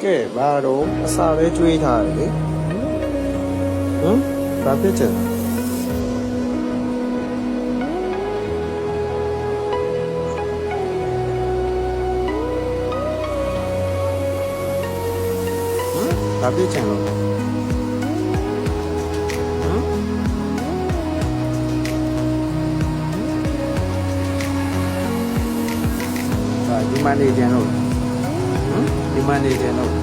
ကဲဘာတော့အစာပဲကျွေးထားတယ်လေဟမ်ဘာဖြစ်ချင်ဘာဖြစ်ချင်လို့ဒီမနေကြလို့ဒီမနေကြလို့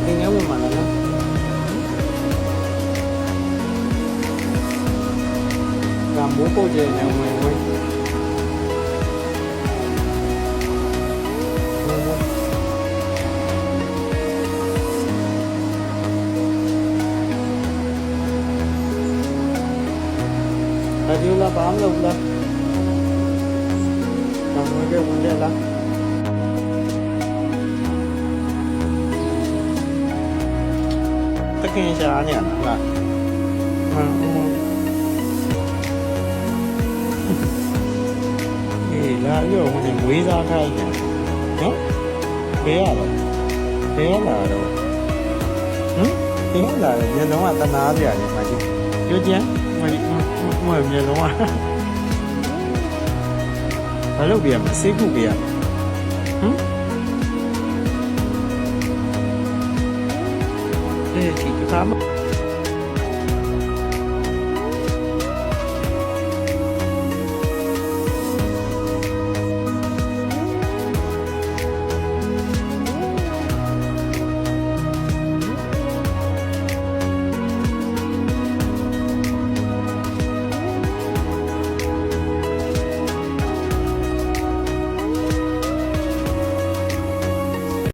အင်းငယ်ဝင်မှာလားကမိုးပုတ်ကျနေဝင်ဝင်ဒီလာဘာမလုပ်လားဘာမလုပ်ဝင်ရလားတကယ်ရှာနေရလားအေးလာရောဝင်ဝေးစားခိုင်းနေနော်ဘယ်ရတော့ဘယ်လာတော့ဘယ်လာလဲညလုံးကတနာပြရတယ်မကြီးပြောကြမ်းမကြီးမမျက်လုံးอ่ะဘာလုပ်ပြရမလဲစိတ်ခုပြရဒီခါမ